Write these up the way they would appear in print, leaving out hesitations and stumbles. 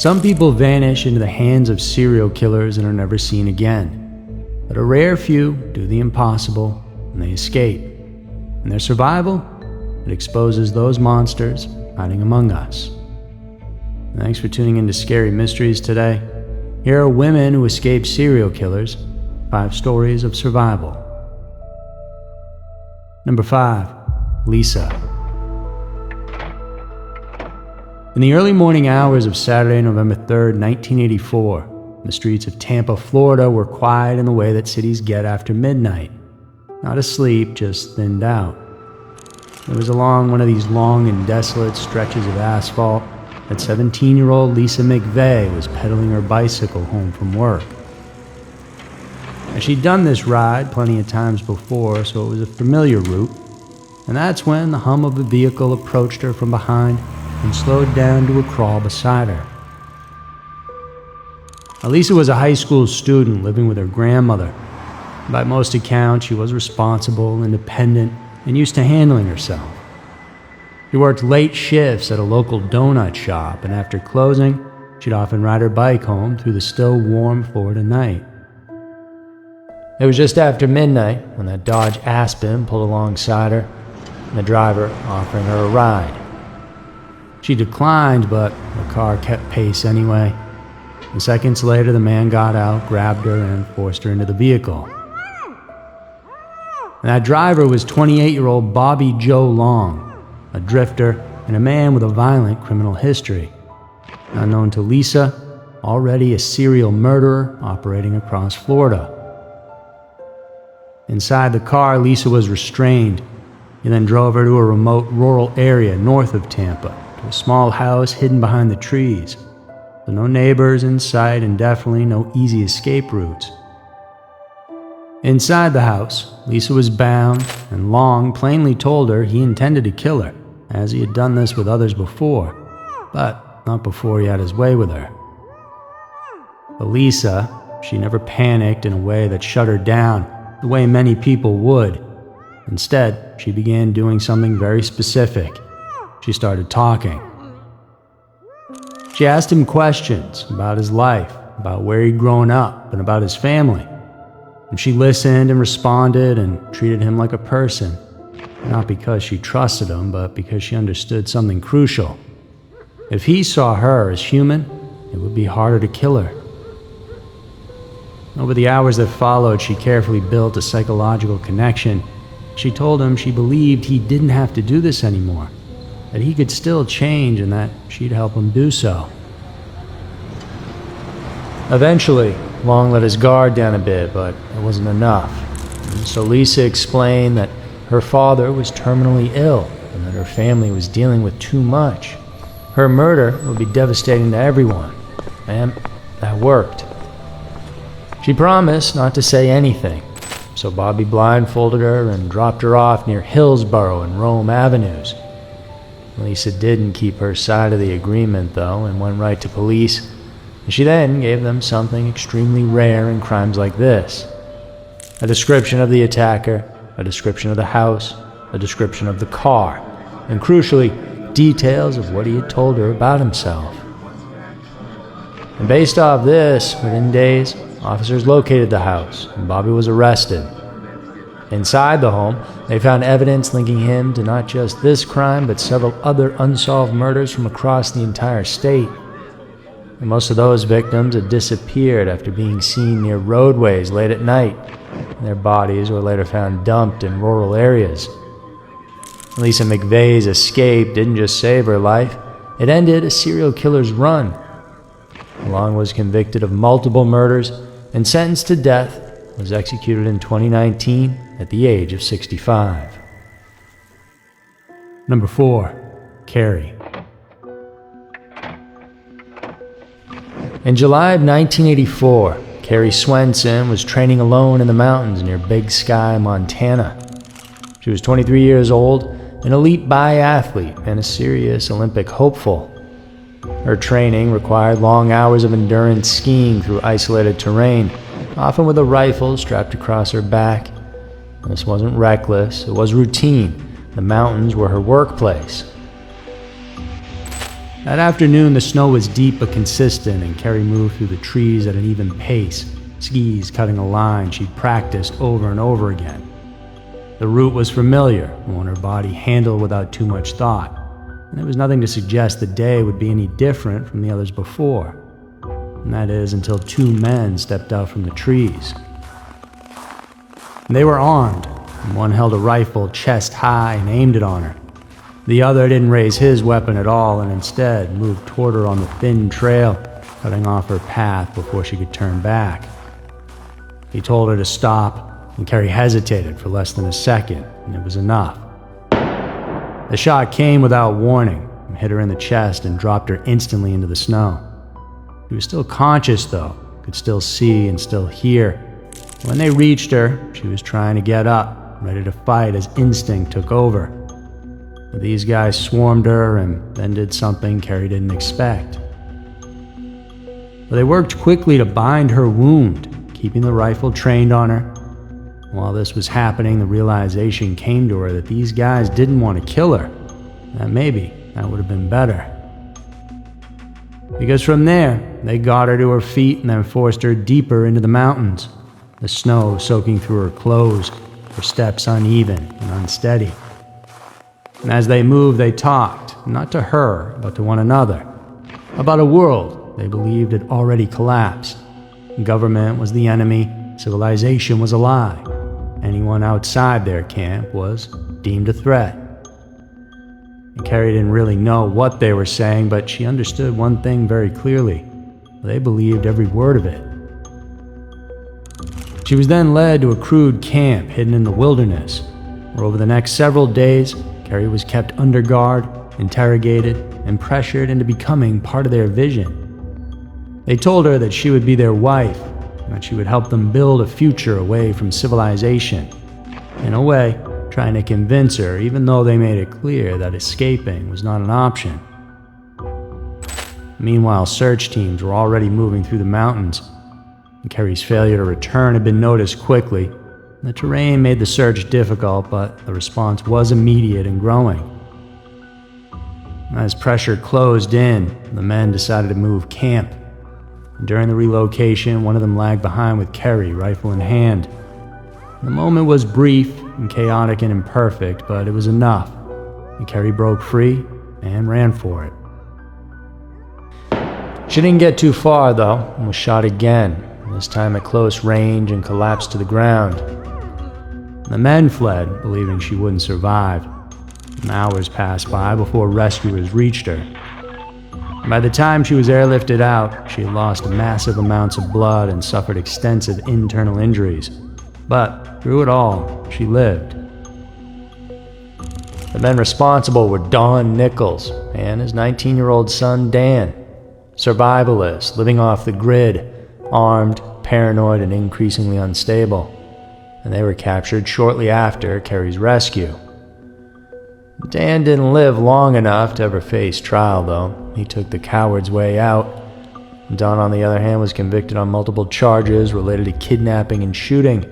Some people vanish into the hands of serial killers and are never seen again. But a rare few do the impossible and they escape. And their survival, it exposes those monsters hiding among us. Thanks for tuning into Scary Mysteries today. Here are women who escaped serial killers, 5 stories of survival. Number 5, Lisa. In the early morning hours of Saturday, November 3rd, 1984, the streets of Tampa, Florida were quiet in the way that cities get after midnight. Not asleep, just thinned out. It was along one of these long and desolate stretches of asphalt that 17-year-old Lisa McVeigh was pedaling her bicycle home from work. Now, she'd done this ride plenty of times before, so it was a familiar route, and that's when the hum of a vehicle approached her from behind and slowed down to a crawl beside her. Now, Lisa was a high school student living with her grandmother. By most accounts, she was responsible, independent, and used to handling herself. She worked late shifts at a local donut shop, and after closing, she'd often ride her bike home through the still warm Florida night. It was just after midnight when that Dodge Aspen pulled alongside her, and the driver offering her a ride. She declined, but the car kept pace anyway. And seconds later, the man got out, grabbed her, and forced her into the vehicle. And that driver was 28-year-old Bobby Joe Long, a drifter and a man with a violent criminal history. Unknown to Lisa, already a serial murderer operating across Florida. Inside the car, Lisa was restrained. He then drove her to a remote rural area north of Tampa, to a small house hidden behind the trees. So no neighbors in sight and definitely no easy escape routes. Inside the house, Lisa was bound, and Long plainly told her he intended to kill her, as he had done this with others before, but not before he had his way with her. But Lisa, she never panicked in a way that shut her down, the way many people would. Instead, she began doing something very specific. She started talking. She asked him questions about his life, about where he'd grown up, and about his family. And she listened and responded and treated him like a person, not because she trusted him, but because she understood something crucial. If he saw her as human, it would be harder to kill her. Over the hours that followed, she carefully built a psychological connection. She told him she believed he didn't have to do this anymore, that he could still change and that she'd help him do so. Eventually, Long let his guard down a bit, but it wasn't enough. And so Lisa explained that her father was terminally ill and that her family was dealing with too much. Her murder would be devastating to everyone, and that worked. She promised not to say anything, so Bobby blindfolded her and dropped her off near Hillsborough and Rome Avenues. Lisa didn't keep her side of the agreement, though, and went right to police. And she then gave them something extremely rare in crimes like this: a description of the attacker, a description of the house, a description of the car, and crucially, details of what he had told her about himself. And based off this, within days, officers located the house, and Bobby was arrested. Inside the home, they found evidence linking him to not just this crime, but several other unsolved murders from across the entire state. And most of those victims had disappeared after being seen near roadways late at night, and their bodies were later found dumped in rural areas. Lisa McVeigh's escape didn't just save her life, it ended a serial killer's run. Long was convicted of multiple murders and sentenced to death, was executed in 2019 at the age of 65. Number 4, Carrie. In July of 1984, Carrie Swenson was training alone in the mountains near Big Sky, Montana. She was 23 years old, an elite biathlete, and a serious Olympic hopeful. Her training required long hours of endurance skiing through isolated terrain, often with a rifle strapped across her back. This wasn't reckless, it was routine. The mountains were her workplace. That afternoon, the snow was deep but consistent, and Carrie moved through the trees at an even pace, skis cutting a line she'd practiced over and over again. The route was familiar, one her body handled without too much thought, and there was nothing to suggest the day would be any different from the others before. And that is until two men stepped out from the trees. They were armed, and one held a rifle chest high and aimed it on her. The other didn't raise his weapon at all and instead moved toward her on the thin trail, cutting off her path before she could turn back. He told her to stop, and Carrie hesitated for less than a second, and it was enough. The shot came without warning, and hit her in the chest and dropped her instantly into the snow. She was still conscious though, could still see and still hear. When they reached her, she was trying to get up, ready to fight as instinct took over. But these guys swarmed her and then did something Carrie didn't expect. But they worked quickly to bind her wound, keeping the rifle trained on her. While this was happening, the realization came to her that these guys didn't want to kill her. That maybe that would have been better. Because from there, they got her to her feet and then forced her deeper into the mountains, the snow soaking through her clothes, her steps uneven and unsteady. And as they moved, they talked, not to her, but to one another, about a world they believed had already collapsed. Government was the enemy, civilization was a lie. Anyone outside their camp was deemed a threat. And Carrie didn't really know what they were saying, but she understood one thing very clearly. They believed every word of it. She was then led to a crude camp hidden in the wilderness, where over the next several days, Carrie was kept under guard, interrogated, and pressured into becoming part of their vision. They told her that she would be their wife, and that she would help them build a future away from civilization. In a way, trying to convince her, even though they made it clear that escaping was not an option. Meanwhile, search teams were already moving through the mountains, and Carrie's failure to return had been noticed quickly. The terrain made the search difficult, but the response was immediate and growing. As pressure closed in, the men decided to move camp. During the relocation, one of them lagged behind with Carrie, rifle in hand. The moment was brief and chaotic and imperfect, but it was enough, and Carrie broke free and ran for it. She didn't get too far, though, and was shot again, this time at close range, and collapsed to the ground. The men fled, believing she wouldn't survive. Hours passed by before rescuers reached her. By the time she was airlifted out, she had lost massive amounts of blood and suffered extensive internal injuries. But through it all, she lived. The men responsible were Don Nichols and his 19-year-old son Dan, survivalists living off the grid, armed, paranoid, and increasingly unstable. And they were captured shortly after Carrie's rescue. Dan didn't live long enough to ever face trial, though. He took the coward's way out. Don, on the other hand, was convicted on multiple charges related to kidnapping and shooting.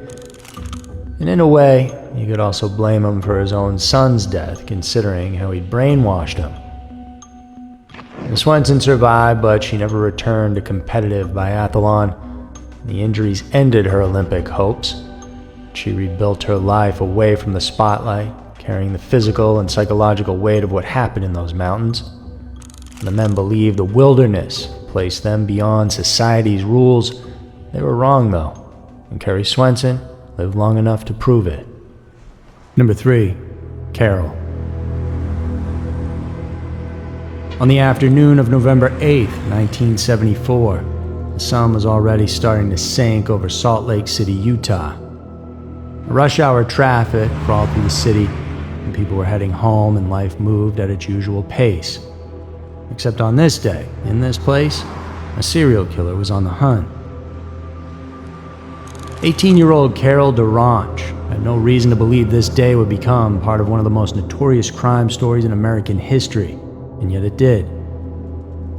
And in a way, you could also blame him for his own son's death, considering how he'd brainwashed him. And Swenson survived, but she never returned to competitive biathlon. The injuries ended her Olympic hopes. She rebuilt her life away from the spotlight, carrying the physical and psychological weight of what happened in those mountains. The men believed the wilderness placed them beyond society's rules. They were wrong, though, and Carrie Swenson lived long enough to prove it. Number 3. Carol. On the afternoon of November 8th, 1974, the sun was already starting to sink over Salt Lake City, Utah. Rush hour traffic crawled through the city, and people were heading home, and life moved at its usual pace. Except on this day, in this place, a serial killer was on the hunt. 18-year-old Carol DaRonch had no reason to believe this day would become part of one of the most notorious crime stories in American history, and yet it did.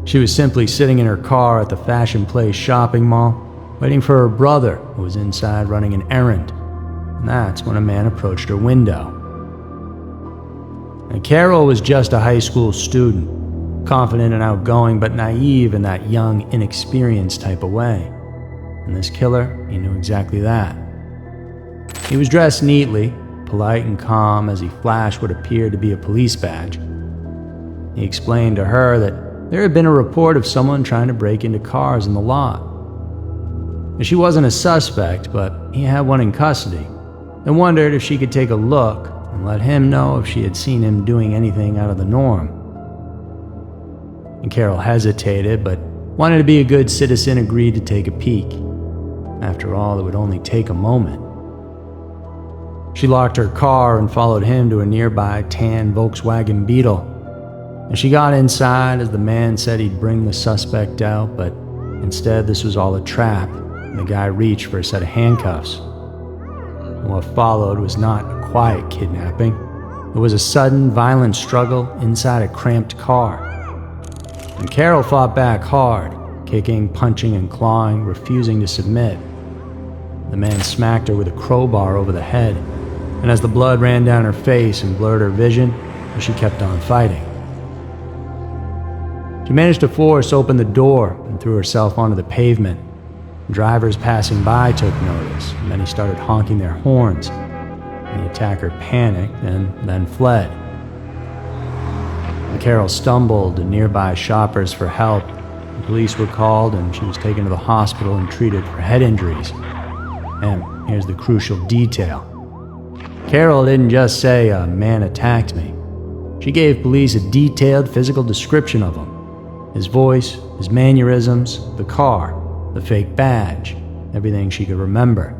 She was simply sitting in her car at the Fashion Place shopping mall, waiting for her brother, who was inside running an errand. And that's when a man approached her window. And Carol was just a high school student, confident and outgoing, but naive in that young, inexperienced type of way. And this killer, he knew exactly that. He was dressed neatly, polite and calm as he flashed what appeared to be a police badge. He explained to her that there had been a report of someone trying to break into cars in the lot. She wasn't a suspect, but he had one in custody, and wondered if she could take a look and let him know if she had seen him doing anything out of the norm. And Carol hesitated, but wanted to be a good citizen, agreed to take a peek. After all, it would only take a moment. She locked her car and followed him to a nearby tan Volkswagen Beetle. And she got inside as the man said he'd bring the suspect out, but instead this was all a trap, and the guy reached for a set of handcuffs. And what followed was not a quiet kidnapping. It was a sudden, violent struggle inside a cramped car. And Carol fought back hard, kicking, punching, and clawing, refusing to submit. The man smacked her with a crowbar over the head, and as the blood ran down her face and blurred her vision, she kept on fighting. She managed to force open the door and threw herself onto the pavement. Drivers passing by took notice, and many started honking their horns. And the attacker panicked and then fled. And Carol stumbled to nearby shoppers for help. The police were called, and she was taken to the hospital and treated for head injuries. And here's the crucial detail. Carol didn't just say, "A man attacked me." She gave police a detailed physical description of him. His voice, his mannerisms, the car, the fake badge, everything she could remember.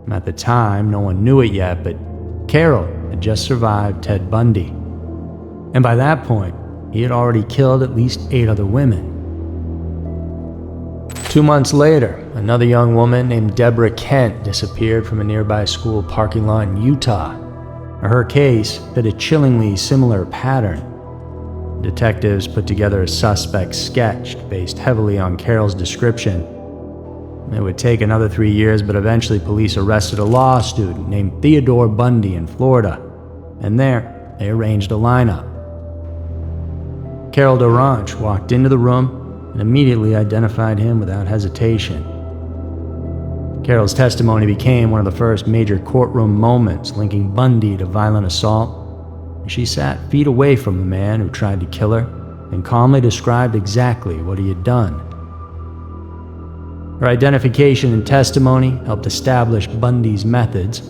At the time, no one knew it yet, but Carol had just survived Ted Bundy. And by that point, he had already killed at least 8 other women. 2 months later, another young woman named Deborah Kent disappeared from a nearby school parking lot in Utah. Her case fit a chillingly similar pattern. Detectives put together a suspect sketch based heavily on Carol's description. It would take another 3 years, but eventually police arrested a law student named Theodore Bundy in Florida, and there they arranged a lineup. Carol Durant walked into the room and immediately identified him without hesitation. Carol's testimony became one of the first major courtroom moments linking Bundy to violent assault. She sat feet away from the man who tried to kill her and calmly described exactly what he had done. Her identification and testimony helped establish Bundy's methods: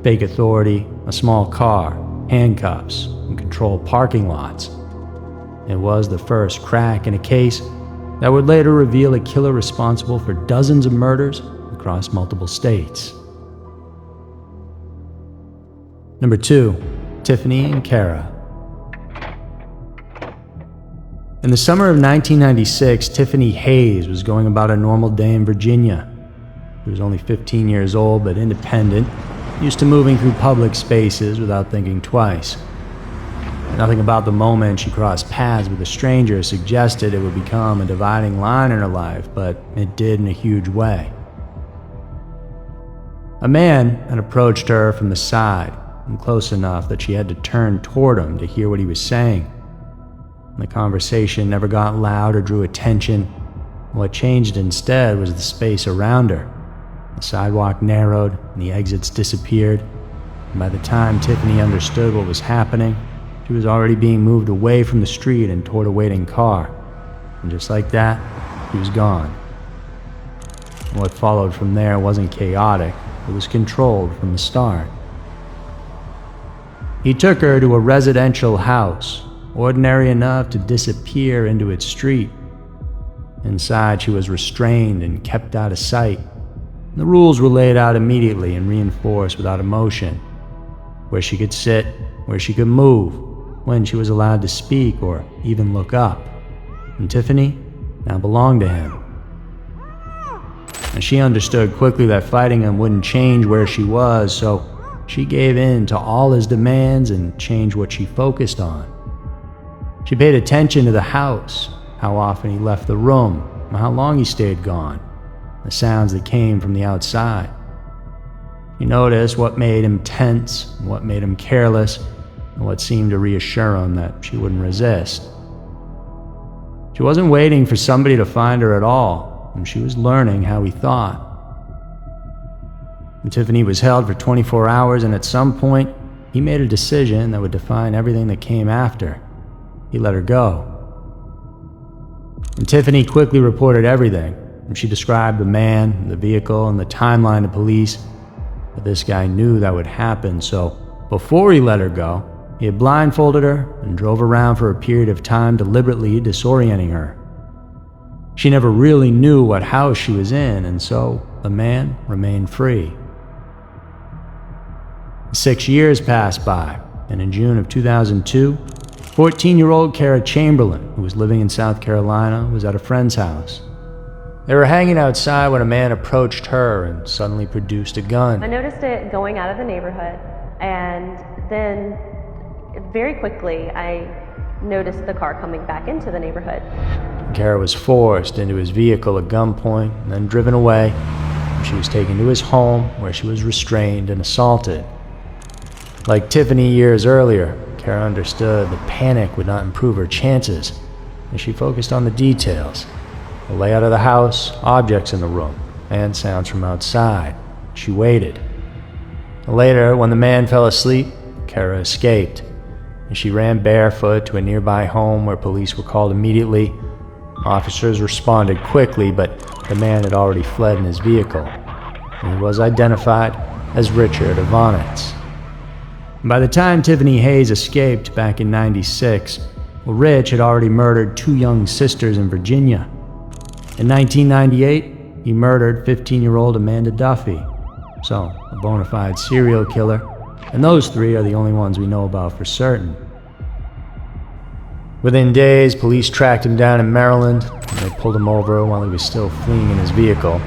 fake authority, a small car, handcuffs, and controlled parking lots. It was the first crack in a case that would later reveal a killer responsible for dozens of murders across multiple states. Number 2. Tiffany and Kara. In the summer of 1996, Tiffany Hayes was going about a normal day in Virginia. She was only 15 years old, but independent, used to moving through public spaces without thinking twice. Nothing about the moment she crossed paths with a stranger suggested it would become a dividing line in her life, but it did in a huge way. A man had approached her from the side, and close enough that she had to turn toward him to hear what he was saying. The conversation never got loud or drew attention. What changed instead was the space around her. The sidewalk narrowed and the exits disappeared. And by the time Tiffany understood what was happening, she was already being moved away from the street and toward a waiting car. And just like that, she was gone. And what followed from there wasn't chaotic, it was controlled from the start. He took her to a residential house, ordinary enough to disappear into its street. Inside, she was restrained and kept out of sight. The rules were laid out immediately and reinforced without emotion. Where she could sit, where she could move, when she was allowed to speak or even look up. And Tiffany now belonged to him. And she understood quickly that fighting him wouldn't change where she was, so she gave in to all his demands and changed what she focused on. She paid attention to the house, how often he left the room, and how long he stayed gone, the sounds that came from the outside. She noticed what made him tense, what made him careless, and what seemed to reassure him that she wouldn't resist. She wasn't waiting for somebody to find her at all, and she was learning how he thought. And Tiffany was held for 24 hours, and at some point, he made a decision that would define everything that came after. He let her go. And Tiffany quickly reported everything. And she described the man, the vehicle, and the timeline to police. But this guy knew that would happen, so before he let her go, he had blindfolded her and drove around for a period of time, deliberately disorienting her. She never really knew what house she was in, and so the man remained free. 6 years passed by, and in June of 2002, 14-year-old Kara Chamberlain, who was living in South Carolina, was at a friend's house. They were hanging outside when a man approached her and suddenly produced a gun. I noticed it going out of the neighborhood, and then very quickly I noticed the car coming back into the neighborhood. Kara was forced into his vehicle at gunpoint and then driven away. She was taken to his home where she was restrained and assaulted. Like Tiffany years earlier, Kara understood that panic would not improve her chances, and she focused on the details: the layout of the house, objects in the room, and sounds from outside. She waited. Later, when the man fell asleep, Kara escaped, and she ran barefoot to a nearby home where police were called immediately. Officers responded quickly, but the man had already fled in his vehicle, and he was identified as Richard Evonitz. By the time Tiffany Hayes escaped back in '96, Rich had already murdered 2 young sisters in Virginia. In 1998, he murdered 15-year-old Amanda Duffy, so a bona fide serial killer, and those 3 are the only ones we know about for certain. Within days, police tracked him down in Maryland, and they pulled him over while he was still fleeing in his vehicle.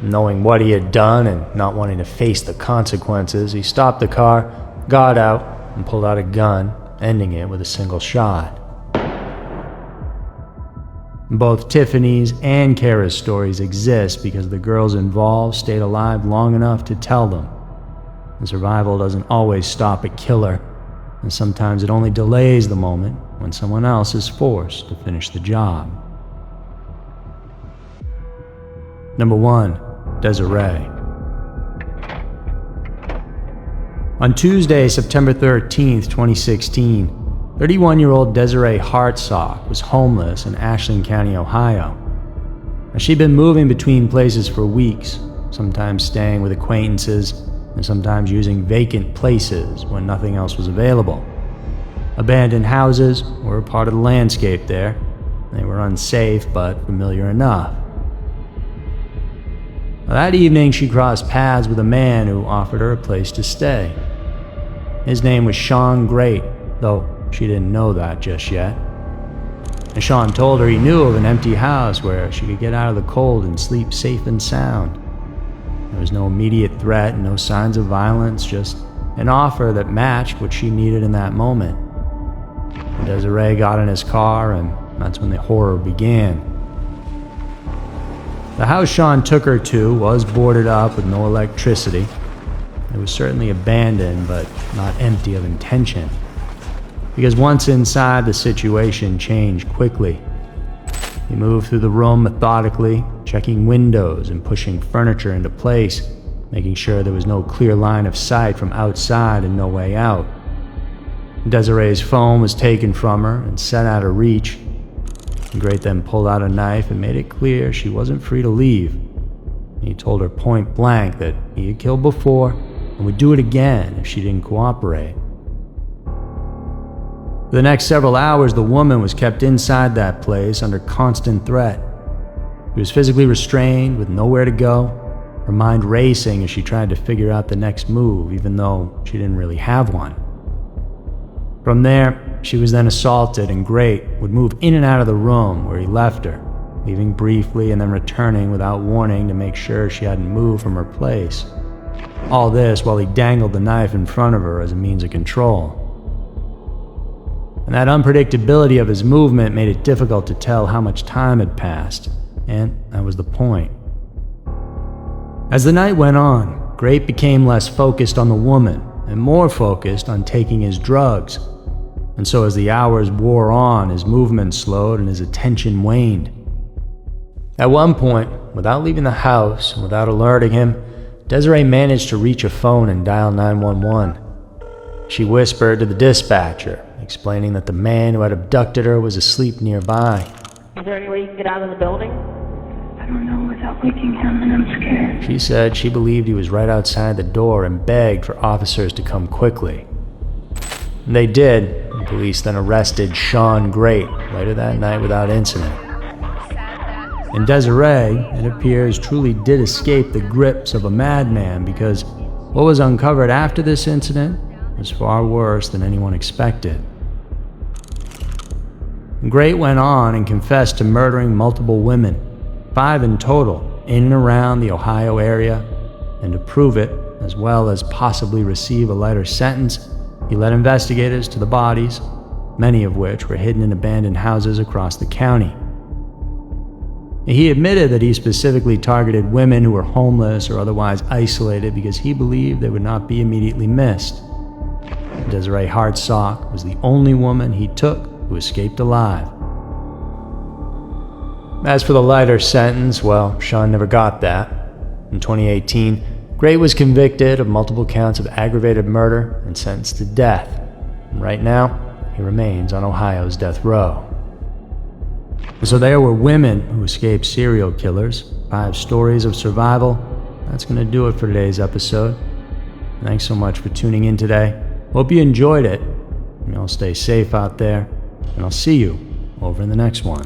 Knowing what he had done and not wanting to face the consequences, he stopped the car, got out, and pulled out a gun, ending it with a single shot. Both Tiffany's and Kara's stories exist because the girls involved stayed alive long enough to tell them. And survival doesn't always stop a killer, and sometimes it only delays the moment when someone else is forced to finish the job. Number 1. Desiree. On Tuesday, September 13th, 2016, 31-year-old Desiree Hartsock was homeless in Ashland County, Ohio. She'd been moving between places for weeks, sometimes staying with acquaintances and sometimes using vacant places when nothing else was available. Abandoned houses were a part of the landscape there. They were unsafe but familiar enough. That evening, she crossed paths with a man who offered her a place to stay. His name was Sean Great, though she didn't know that just yet. And Sean told her he knew of an empty house where she could get out of the cold and sleep safe and sound. There was no immediate threat, no signs of violence, just an offer that matched what she needed in that moment. And Desiree got in his car, and that's when the horror began. The house Sean took her to was boarded up with no electricity. It was certainly abandoned, but not empty of intention. Because once inside, the situation changed quickly. He moved through the room methodically, checking windows and pushing furniture into place, making sure there was no clear line of sight from outside and no way out. Desiree's phone was taken from her and set out of reach. Great then pulled out a knife and made it clear she wasn't free to leave. He told her point blank that he had killed before and would do it again if she didn't cooperate. For the next several hours, the woman was kept inside that place under constant threat. She was physically restrained with nowhere to go, her mind racing as she tried to figure out the next move, even though she didn't really have one. From there, she was then assaulted, and Great would move in and out of the room where he left her, leaving briefly and then returning without warning to make sure she hadn't moved from her place. All this while he dangled the knife in front of her as a means of control. And that unpredictability of his movement made it difficult to tell how much time had passed, and that was the point. As the night went on, Great became less focused on the woman and more focused on taking his drugs. And so as the hours wore on, his movement slowed and his attention waned. At one point, without leaving the house and without alerting him, Desiree managed to reach a phone and dial 911. She whispered to the dispatcher, explaining that the man who had abducted her was asleep nearby. Is there any way you can get out of the building? I don't know without waking him, and I'm scared. She said she believed he was right outside the door and begged for officers to come quickly. And they did, and police then arrested Sean Great later that night without incident. And Desiree, it appears, truly did escape the grips of a madman, because what was uncovered after this incident was far worse than anyone expected. Great went on and confessed to murdering multiple women, 5 in total, in and around the Ohio area, and to prove it, as well as possibly receive a lighter sentence, he led investigators to the bodies, many of which were hidden in abandoned houses across the county. He admitted that he specifically targeted women who were homeless or otherwise isolated because he believed they would not be immediately missed. Desiree Hartsock was the only woman he took who escaped alive. As for the lighter sentence, well, Sean never got that. In 2018, Great was convicted of multiple counts of aggravated murder and sentenced to death. And right now, he remains on Ohio's death row. So there were women who escaped serial killers, 5 stories of survival. That's going to do it for today's episode. Thanks so much for tuning in today. Hope you enjoyed it. And y'all stay safe out there, and I'll see you over in the next one.